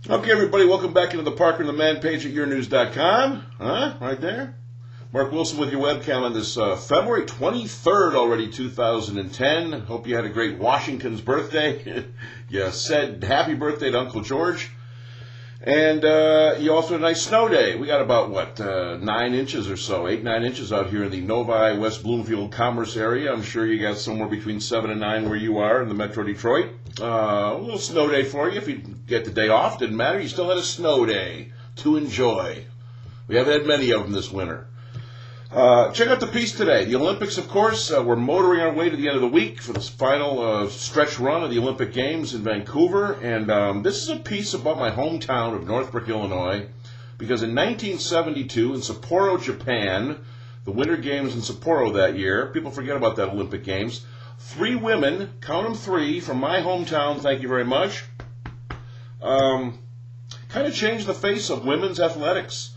Okay, everybody, welcome back into the Parker and the Man page at yournews.com. Right there. Mark Wilson with your webcam on this February 23rd already, 2010. Hope you had a great Washington's birthday. You said happy birthday to Uncle George. And you also had a nice snow day. We got about, 9 inches or so, 8-9 inches out here in the Novi, West Bloomfield Commerce area. I'm sure you got somewhere between 7 and 9 where you are in the Metro Detroit. A little snow day for you. If you get the day off, didn't matter. You still had a snow day to enjoy. We haven't had many of them this winter. Check out the piece today. The Olympics, of course. We're motoring our way to the end of the week for this final stretch run of the Olympic Games in Vancouver. And this is a piece about my hometown of Northbrook, Illinois. Because in 1972, in Sapporo, Japan, the Winter Games in Sapporo that year, people forget about that Olympic Games, 3 women, count them 3, from my hometown, thank you very much, kind of changed the face of women's athletics.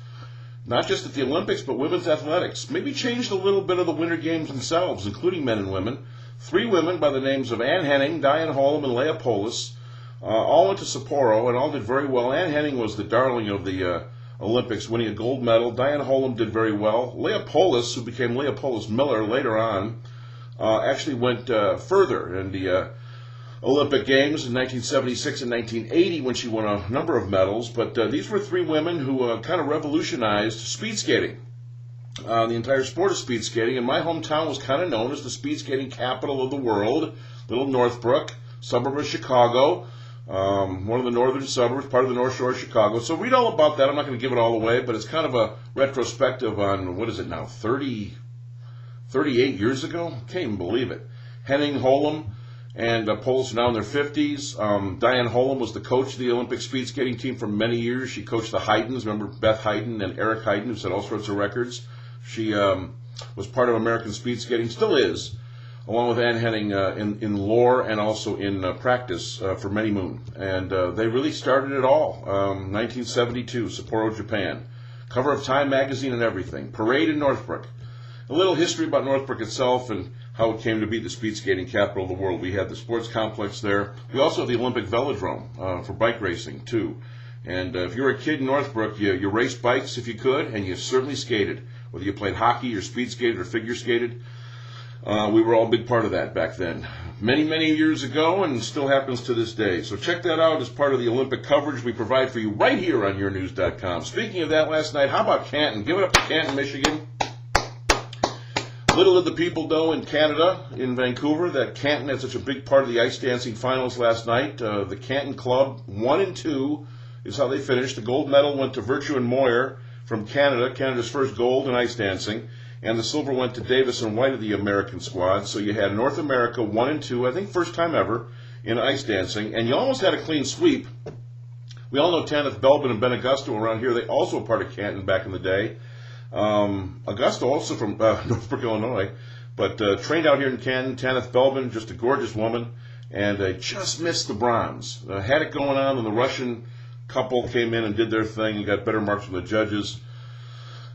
Not just at the Olympics, but women's athletics. Maybe changed a little bit of the Winter Games themselves, including men and women. 3 women by the names of Ann Henning, Diane Holm, and Leah Polis, all went to Sapporo and all did very well. Ann Henning was the darling of the Olympics, winning a gold medal. Diane Holm did very well. Leah Polis, who became Leah Polis Miller later on, actually went further in the Olympic Games in 1976 and 1980 when she won a number of medals. But these were 3 women who kind of revolutionized speed skating, the entire sport of speed skating. And my hometown was kind of known as the speed skating capital of the world. Little Northbrook, suburb of Chicago, one of the northern suburbs, part of the North Shore of Chicago. So read all about that. I'm not going to give it all away, but it's kind of a retrospective on, what is it now, 38 years ago? Can't even believe it. Henning, Holm, and Polis are now in their 50s. Diane Holm was the coach of the Olympic speed skating team for many years. She coached the Haydens. Remember Beth Hayden and Eric Hayden, who set all sorts of records. She was part of American speed skating, still is, along with Ann Henning in lore and also in practice for many moon. And they really started it all. 1972, Sapporo, Japan. Cover of Time magazine and everything. Parade in Northbrook. A little history about Northbrook itself and how it came to be the speed skating capital of the world. We had the sports complex there. We also have the Olympic velodrome for bike racing, too. And if you were a kid in Northbrook, you raced bikes if you could, and you certainly skated. Whether you played hockey or speed skated or figure skated, we were all a big part of that back then. Many, many years ago, and still happens to this day. So check that out as part of the Olympic coverage we provide for you right here on yournews.com. Speaking of that, last night, how about Canton? Give it up to Canton, Michigan. Little did the people know in Canada, in Vancouver, that Canton had such a big part of the ice dancing finals last night. The Canton Club, 1 and 2, is how they finished. The gold medal went to Virtue and Moyer from Canada, Canada's first gold in ice dancing. And the silver went to Davis and White of the American squad. So you had North America 1 and 2, I think first time ever, in ice dancing. And you almost had a clean sweep. We all know Tanith Belbin and Ben Augusto around here. They also were part of Canton back in the day. Augusto, also from Northbrook, Illinois, but trained out here in Canton. Tanith Belbin, just a gorgeous woman, and just missed the bronze. Had it going on, and the Russian couple came in and did their thing and got better marks from the judges,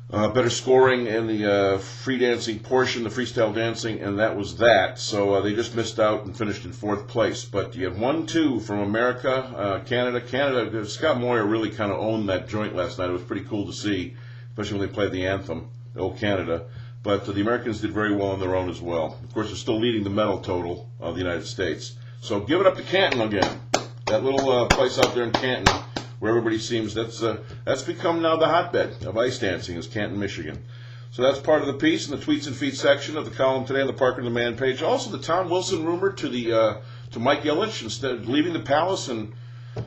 better scoring in the free dancing portion, the freestyle dancing, and that was that. So they just missed out and finished in 4th place. But you have 1-2 from America, Canada. Canada, Scott Moyer really kind of owned that joint last night. It was pretty cool to see, especially when they played the anthem, Old Canada. But the Americans did very well on their own as well. Of course, they're still leading the medal total of the United States. So give it up to Canton again. That little place out there in Canton, where everybody seems, that's become now the hotbed of ice dancing, is Canton, Michigan. So that's part of the piece in the tweets and feeds section of the column today on the Parker and the Man page. Also, the Tom Wilson rumor to Mike Ilitch, instead of leaving the Palace and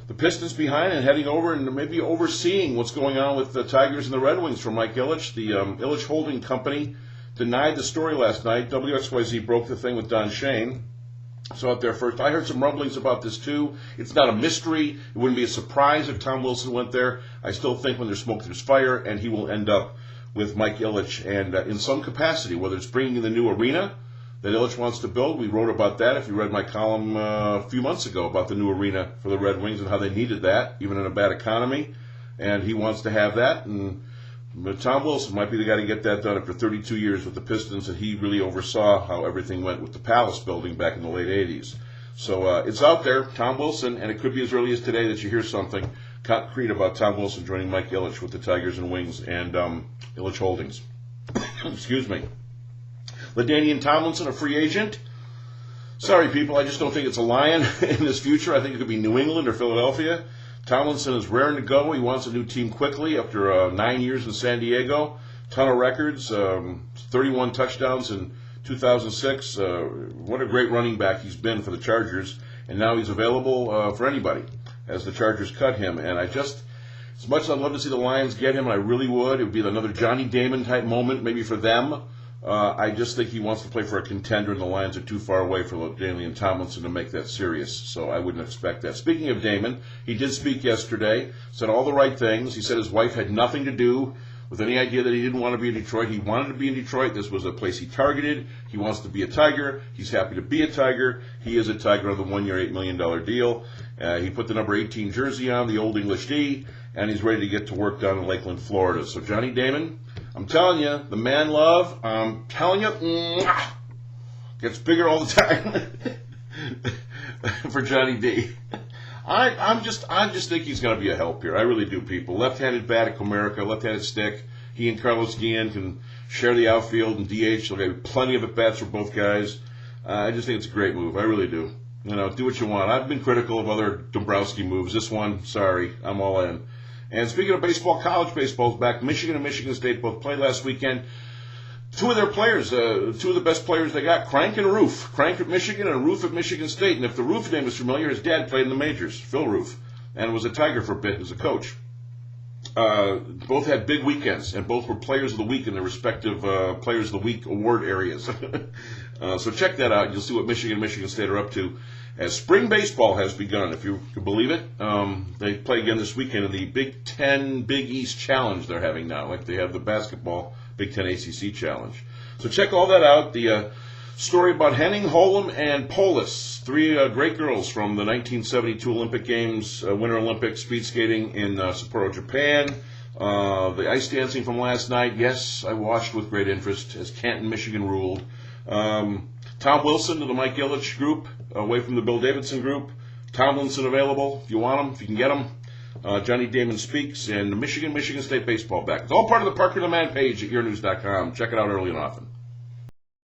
the Pistons behind and heading over and maybe overseeing what's going on with the Tigers and the Red Wings for Mike Ilitch. The Ilitch Holding Company denied the story last night. WXYZ broke the thing with Don Shane. Saw it there first. I heard some rumblings about this too. It's not a mystery. It wouldn't be a surprise if Tom Wilson went there. I still think when there's smoke, there's fire, and he will end up with Mike Ilitch and in some capacity, whether it's bringing in the new arena that Ilitch wants to build. We wrote about that if you read my column a few months ago about the new arena for the Red Wings and how they needed that, even in a bad economy. And he wants to have that. And Tom Wilson might be the guy to get that done after 32 years with the Pistons, and he really oversaw how everything went with the Palace building back in the late 80s. So it's out there, Tom Wilson, and it could be as early as today that you hear something concrete about Tom Wilson joining Mike Ilitch with the Tigers and Wings and Ilitch Holdings. Excuse me. Ladainian Tomlinson, a free agent. Sorry, people, I just don't think it's a Lion in his future. I think it could be New England or Philadelphia. Tomlinson is raring to go. He wants a new team quickly after 9 years in San Diego. Ton of records, 31 touchdowns in 2006. What a great running back he's been for the Chargers. And now he's available for anybody as the Chargers cut him. And I just, as much as I'd love to see the Lions get him, and I really would, it would be another Johnny Damon type moment maybe for them. I just think he wants to play for a contender, and the Lions are too far away for Ladainian Tomlinson to make that serious, so I wouldn't expect that. Speaking of Damon, he did speak yesterday, said all the right things. He said his wife had nothing to do with any idea that he didn't want to be in Detroit. He wanted to be in Detroit. This was a place he targeted. He wants to be a Tiger. He's happy to be a Tiger. He is a Tiger on the 1 year, $8 million deal. He put the number 18 jersey on, the Old English D, and he's ready to get to work down in Lakeland, Florida. So Johnny Damon, I'm telling you, the man love, I'm telling you, gets bigger all the time for Johnny D. I just think he's going to be a help here. I really do, people. Left-handed bat at Comerica, left-handed stick. He and Carlos Guillen can share the outfield and DH. There'll be plenty of at-bats for both guys. I just think it's a great move. I really do. You know, do what you want. I've been critical of other Dombrowski moves. This one, sorry, I'm all in. And speaking of baseball, college baseball's back. Michigan and Michigan State both played last weekend. Two of their players, two of the best players they got, Crank and Roof. Crank at Michigan and Roof at Michigan State. And if the Roof name is familiar, his dad played in the majors, Phil Roof, and was a Tiger for a bit as a coach. Both had big weekends, and both were Players of the Week in their respective Players of the Week award areas. So check that out. You'll see what Michigan and Michigan State are up to as spring baseball has begun, if you can believe it. They play again this weekend in the Big Ten Big East Challenge they're having now, like they have the basketball Big Ten ACC Challenge. So check all that out. The story about Henning, Holm, and Polis, three great girls from the 1972 Olympic Games, Winter Olympics, speed skating in Sapporo, Japan. The ice dancing from last night, yes, I watched with great interest as Canton, Michigan ruled. Tom Wilson to the Mike Ilitch group, away from the Bill Davidson group. Tomlinson available if you want him, if you can get him. Johnny Damon speaks, and Michigan State baseball back. It's all part of the Parker the Man page at yournews.com. Check it out early and often.